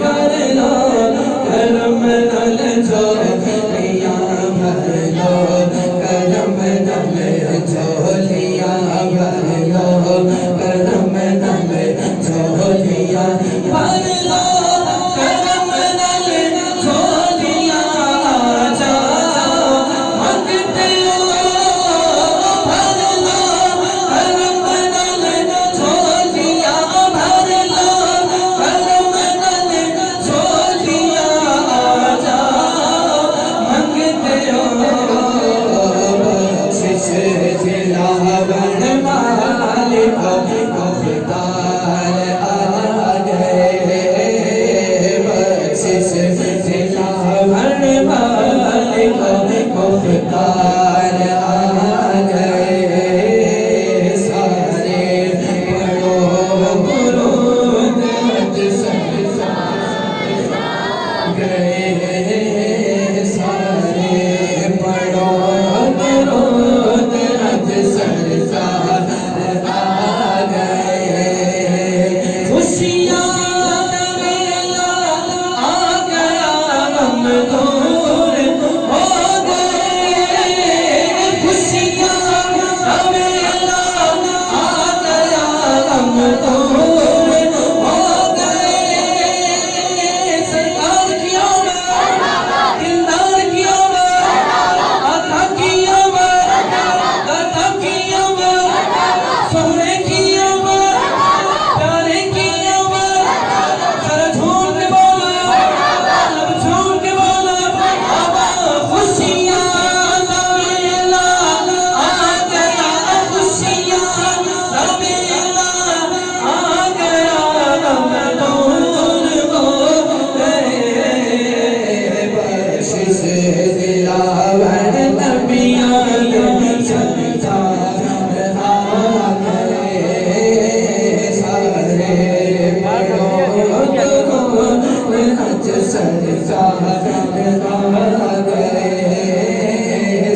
भर लो करम नल झोलियां भर लो करम नल झोलियां भर लो करम नल झोलियां भर लो करम नल झोलियां जाओ मंगते हो भर लो करम नल झोलियां भर लो करम नल झोलियां जाओ मंगते हो बख्शिश दिलावर मालिक मुख्तार आ गए बख्शिश दिलावर मालिक मुख्तार आ गए सारे पढ़ो दुरूद सजदा गए सारे पढ़ो दुरूद सजदा आ गए खुशियाँ का मेला आ गया गम दूर हो गए खुशियाँ का मेला आ गया गम दूर हो गए सरकार की आमद दिलदार की आमद आका की आमद दाता की आमद सोहरे की आमद प्यारे की आमद जरा झूम के बोलो लब झूम के बोलो बाबा खुशियाँ का मेला आ गया खुशियाँ का मेला आ गया गम दूर हो गए बख्शिश दिलावर नबियाँ सरदार आ गए सारे पढ़ो दुरूद सरदार आ गए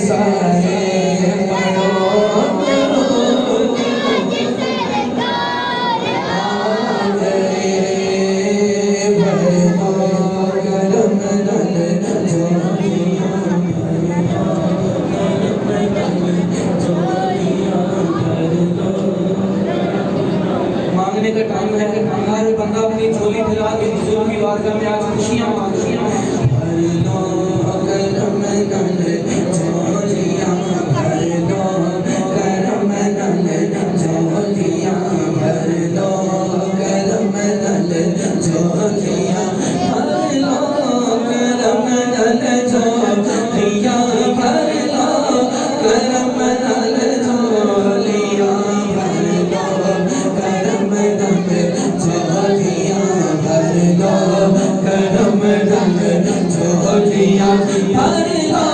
सारे पढ़ो दुरूद आ गए भर लो करम नल झोलियां मांगने का टाइम है हर बंदा अपनी झोली फैला के हुजूर की बारगाह में आज खुशियां मांगियां भर लो करम नल झोलियां भर लो करम नल झोलियां भर लो करम नल झोलियां भर लो करम नल झोलियां भर लो करम नल झोलियां भर लो करम नल झोलियां भर लो करम नल झोलियां भर लो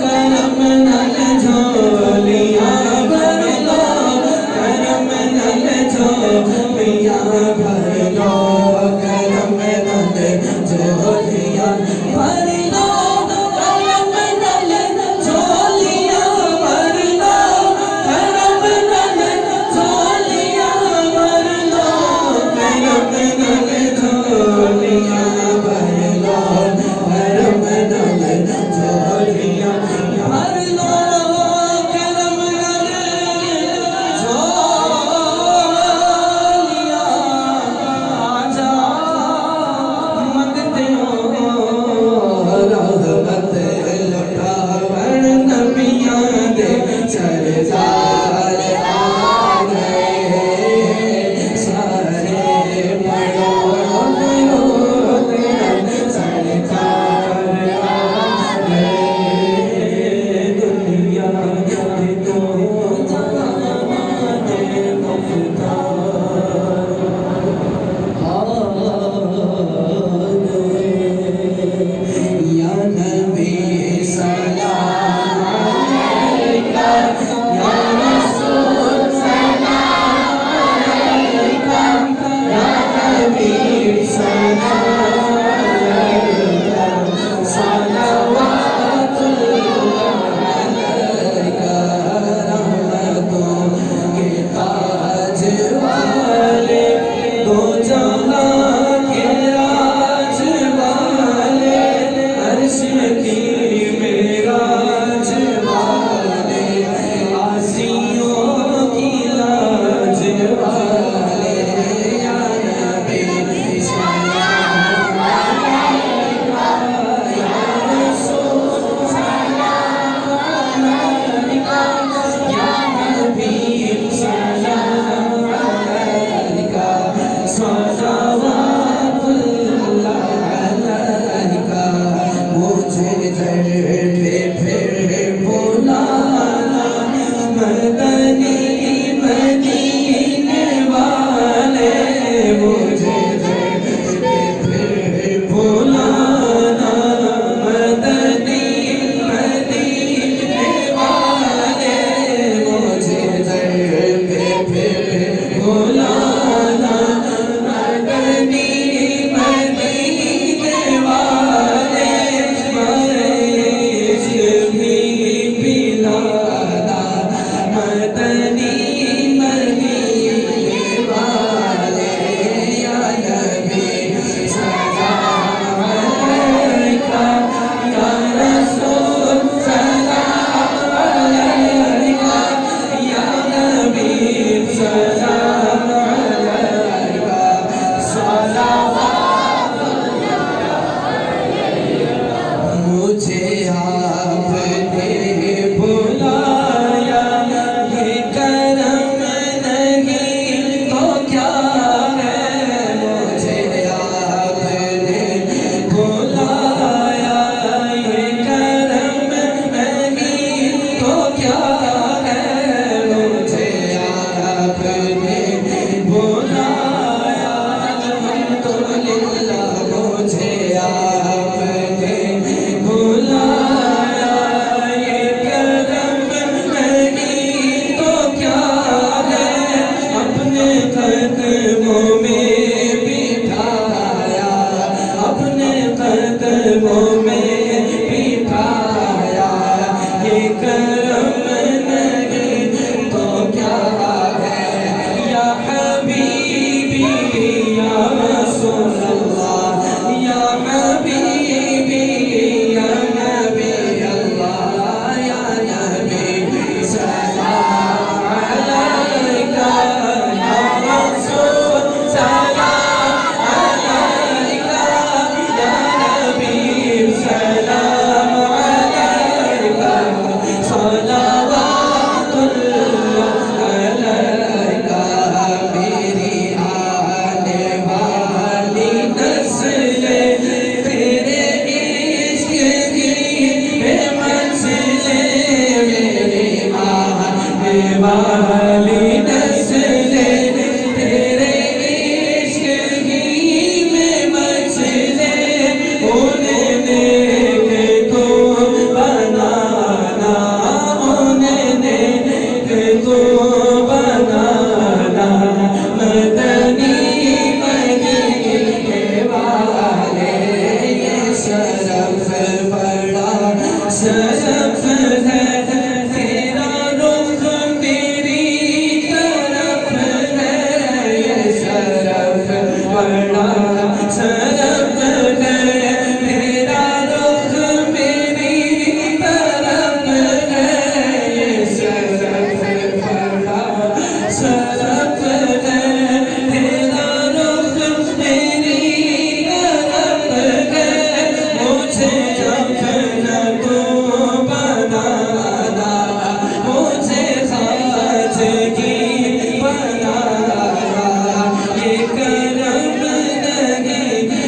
करम नल झोलियां भर लो करम नल झोलियां भर लो करम नल झोलियां भर लो करम नल झोलियां भर लो करम नल झोलियां भर लो करम नल झोलियां भर लो करम नल मुझे फिर बुलाना मदनी मदीने वाले मुझे फिर बुलाना मदनी मदीने वाले मरीज भी पिलाना मदनी मदीने वाले या नबी सलाम अलैका या रसूल सलाम अलैका या नबी सलाम अलैका सलावत मुझे आपने बुलाया ये करम नहीं तो क्या है मुझे आपने बुलाया ये करम नहीं तो क्या है मुझे आपने बुलाया अल्हम्दुलिल्लाह मुझे आपने बुलाया ये करम नहीं तो क्या है अपने कदमों में बिठाया अपने कदमों में बिठाया ये करम नहीं तो क्या है या हबीबी या रसूल अल्लाह या हबीबी या नबी अल्लाह या नबी सलाम अलैका या रसूल सलाम अलैका या नबी सलाम अलैका सलावतुल्लाह अलैका मेरी आने वाली नस्लें तेरे इश्क की मंजिलें मेरी आने वाली नस्लें तेरे इश्क की मंजिलें उन्हें नेक तो बनाना उन्हें नेक तो बनाना मदनी मदीने वाले ये शरफ बड़ा शरफ है तेरा रुख मेरी तरफ है ये शरफ बड़ा शरफ है तेरा रुख मेरी तरफ है ये शरफ बड़ा शरफ है तेरा रुख मेरी तरफ है मुझे अपना तो बनाना मुझे खाजगी बनाना ये करम नहीं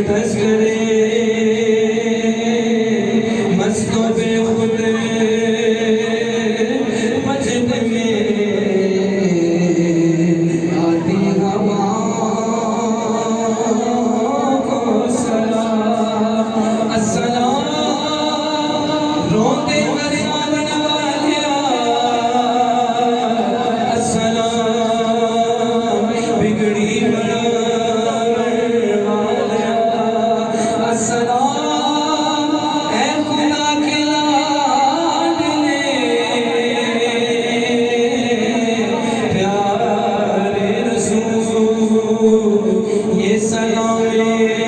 तस्करे मस्तों पे खुद मस्जिद में आती हवा को सलाम अस्सलाम रोते अरमान वाले अस्सलाम बिगड़ी ये सलाम